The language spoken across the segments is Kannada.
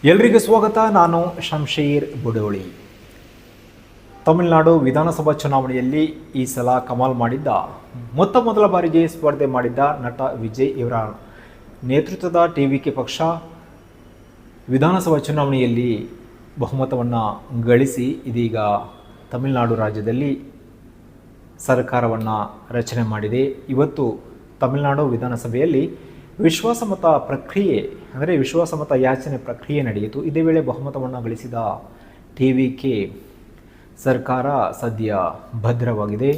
ಎಲ್ರಿಗೂ ಸ್ವಾಗತ. ನಾನು ಶಂಶೀರ್ ಬುಡೋಳಿ. ತಮಿಳುನಾಡು ವಿಧಾನಸಭಾ ಚುನಾವಣೆಯಲ್ಲಿ ಈ ಸಲ ಕಮಾಲ್ ಮಾಡಿದ್ದ ಮೊದಲ ಬಾರಿಗೆ ಸ್ಪರ್ಧೆ ಮಾಡಿದ್ದ ನಟ ವಿಜಯ್ ಇವರ ನೇತೃತ್ವದ ಟಿವಿಕೆ ಪಕ್ಷ ವಿಧಾನಸಭಾ ಚುನಾವಣೆಯಲ್ಲಿ ಬಹುಮತವನ್ನು ಗಳಿಸಿ ಇದೀಗ ತಮಿಳುನಾಡು ರಾಜ್ಯದಲ್ಲಿ ಸರ್ಕಾರವನ್ನು ರಚನೆ ಮಾಡಿದೆ. ಇವತ್ತು ತಮಿಳುನಾಡು ವಿಧಾನಸಭೆಯಲ್ಲಿ ವಿಶ್ವಾಸಮತ ಪ್ರಕ್ರಿಯೆ ಅಂದರೆ ವಿಶ್ವಾಸಮತ ಯಾಚನೆ ಪ್ರಕ್ರಿಯೆ ನಡೆಯಿತು. ಇದೇ ವೇಳೆ ಬಹುಮತವನ್ನು ಗಳಿಸಿದ ಟಿವಿಕೆ ಸರ್ಕಾರ ಸದ್ಯ ಭದ್ರವಾಗಿದೆ.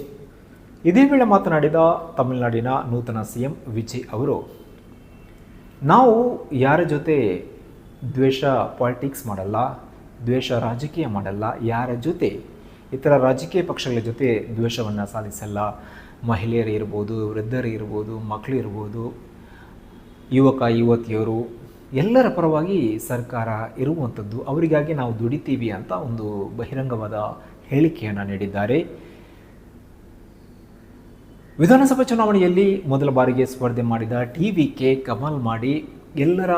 ಇದೇ ವೇಳೆ ಮಾತನಾಡಿದ ತಮಿಳುನಾಡಿನ ನೂತನ ಸಿಎಂ ವಿಜಯ್ ಅವರು, ನಾವು ಯಾರ ಜೊತೆ ದ್ವೇಷ ಪಾಲಿಟಿಕ್ಸ್ ಮಾಡಲ್ಲ, ದ್ವೇಷ ರಾಜಕೀಯ ಮಾಡಲ್ಲ, ಯಾರ ಜೊತೆ ಇತರ ರಾಜಕೀಯ ಪಕ್ಷಗಳ ಜೊತೆ ದ್ವೇಷವನ್ನು ಸಾಧಿಸಲ್ಲ. ಮಹಿಳೆಯರು ಇರ್ಬೋದು, ವೃದ್ಧರು ಇರ್ಬೋದು, ಮಕ್ಕಳು ಇರ್ಬೋದು, ಯುವಕ ಯುವತಿಯರು ಎಲ್ಲರ ಪರವಾಗಿ ಸರ್ಕಾರ ಇರುವಂಥದ್ದು, ಅವರಿಗಾಗಿ ನಾವು ದುಡಿತೀವಿ ಅಂತ ಒಂದು ಬಹಿರಂಗವಾದ ಹೇಳಿಕೆಯನ್ನು ನೀಡಿದ್ದಾರೆ. ವಿಧಾನಸಭಾ ಚುನಾವಣೆಯಲ್ಲಿ ಮೊದಲ ಬಾರಿಗೆ ಸ್ಪರ್ಧೆ ಮಾಡಿದ ಟಿವಿಕೆ ಕಮಾಲ್ ಮಾಡಿ ಎಲ್ಲರ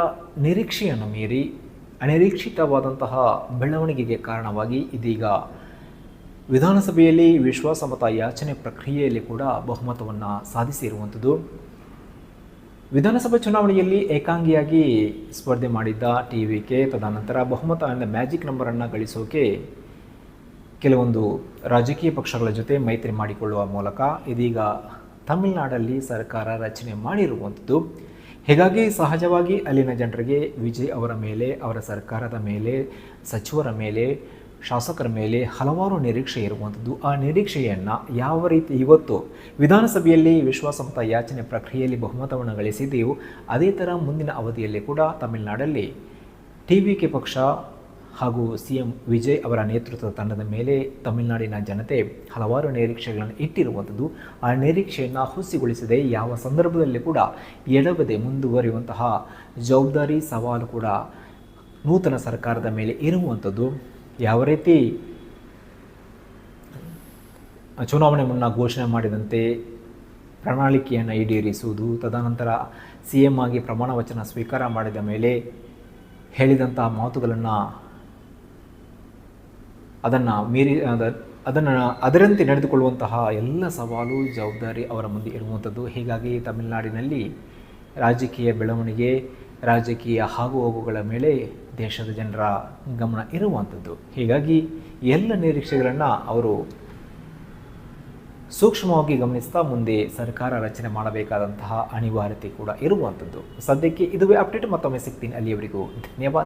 ನಿರೀಕ್ಷೆಯನ್ನು ಮೀರಿ ಅನಿರೀಕ್ಷಿತವಾದಂತಹ ಬೆಳವಣಿಗೆಗೆ ಕಾರಣವಾಗಿ ಇದೀಗ ವಿಧಾನಸಭೆಯಲ್ಲಿ ವಿಶ್ವಾಸಮತ ಯಾಚನೆ ಪ್ರಕ್ರಿಯೆಯಲ್ಲಿ ಕೂಡ ಬಹುಮತವನ್ನು ಸಾಧಿಸಿರುವಂಥದ್ದು. ವಿಧಾನಸಭಾ ಚುನಾವಣೆಯಲ್ಲಿ ಏಕಾಂಗಿಯಾಗಿ ಸ್ಪರ್ಧೆ ಮಾಡಿದ್ದ ಟಿವಿಕೆ ತದನಂತರ ಬಹುಮತ ಅಂದರೆ ಮ್ಯಾಜಿಕ್ ನಂಬರನ್ನು ಗಳಿಸೋಕೆ ಕೆಲವೊಂದು ರಾಜಕೀಯ ಪಕ್ಷಗಳ ಜೊತೆ ಮೈತ್ರಿ ಮಾಡಿಕೊಳ್ಳುವ ಮೂಲಕ ಇದೀಗ ತಮಿಳುನಾಡಲ್ಲಿ ಸರ್ಕಾರ ರಚನೆ ಮಾಡಿರುವಂಥದ್ದು. ಹೀಗಾಗಿ ಸಹಜವಾಗಿ ಅಲ್ಲಿನ ಜನರಿಗೆ ವಿಜಯ್ ಅವರ ಮೇಲೆ, ಅವರ ಸರ್ಕಾರದ ಮೇಲೆ, ಸಚಿವರ ಮೇಲೆ, ಶಾಸಕರ ಮೇಲೆ ಹಲವಾರು ನಿರೀಕ್ಷೆ ಇರುವಂಥದ್ದು. ಆ ನಿರೀಕ್ಷೆಯನ್ನು ಯಾವ ರೀತಿ ಇವತ್ತು ವಿಧಾನಸಭೆಯಲ್ಲಿ ವಿಶ್ವಾಸಮತ ಯಾಚನೆ ಪ್ರಕ್ರಿಯೆಯಲ್ಲಿ ಬಹುಮತವನ್ನು ಗಳಿಸಿದೆಯೋ ಅದೇ ಥರ ಮುಂದಿನ ಅವಧಿಯಲ್ಲಿ ಕೂಡ ತಮಿಳುನಾಡಲ್ಲಿ ಟಿವಿಕೆ ಪಕ್ಷ ಹಾಗೂ ಸಿಎಂ ವಿಜಯ್ ಅವರ ನೇತೃತ್ವದ ತಂಡದ ಮೇಲೆ ತಮಿಳುನಾಡಿನ ಜನತೆ ಹಲವಾರು ನಿರೀಕ್ಷೆಗಳನ್ನು ಇಟ್ಟಿರುವಂಥದ್ದು. ಆ ನಿರೀಕ್ಷೆಯನ್ನು ಹುಸಿಗೊಳಿಸದೆ ಯಾವ ಸಂದರ್ಭದಲ್ಲಿ ಕೂಡ ಎಡವದೆ ಮುಂದುವರಿಯುವಂತಹ ಜವಾಬ್ದಾರಿ ಸವಾಲು ಕೂಡ ನೂತನ ಸರ್ಕಾರದ ಮೇಲೆ ಇರುವಂಥದ್ದು. ಯಾವ ರೀತಿ ಚುನಾವಣೆ ಮುನ್ನ ಘೋಷಣೆ ಮಾಡಿದಂತೆ ಪ್ರಣಾಳಿಕೆಯನ್ನು ಈಡೇರಿಸುವುದು, ತದನಂತರ ಸಿ ಎಂ ಆಗಿ ಪ್ರಮಾಣ ವಚನ ಸ್ವೀಕಾರ ಮಾಡಿದ ಮೇಲೆ ಹೇಳಿದಂತಹ ಮಾತುಗಳನ್ನು ಅದರಂತೆ ನಡೆದುಕೊಳ್ಳುವಂತಹ ಎಲ್ಲ ಸವಾಲು ಜವಾಬ್ದಾರಿ ಅವರ ಮುಂದೆ ಇರುವಂಥದ್ದು. ಹೀಗಾಗಿ ತಮಿಳುನಾಡಿನಲ್ಲಿ ರಾಜಕೀಯ ಬೆಳವಣಿಗೆ, ರಾಜಕೀಯ ಆಗುಹೋಗುಗಳ ಮೇಲೆ ದೇಶದ ಜನರ ಗಮನ ಇರುವಂಥದ್ದು. ಹೀಗಾಗಿ ಎಲ್ಲ ನಿರೀಕ್ಷೆಗಳನ್ನು ಅವರು ಸೂಕ್ಷ್ಮವಾಗಿ ಗಮನಿಸ್ತಾ ಮುಂದೆ ಸರ್ಕಾರ ರಚನೆ ಮಾಡಬೇಕಾದಂತಹ ಅನಿವಾರ್ಯತೆ ಕೂಡ ಇರುವಂಥದ್ದು. ಸದ್ಯಕ್ಕೆ ಇದುವೇ ಅಪ್ಡೇಟ್. ಮತ್ತೊಮ್ಮೆ ಸಿಗ್ತೀನಿ. ಅಲ್ಲಿಯವರೆಗೂ ಧನ್ಯವಾದ.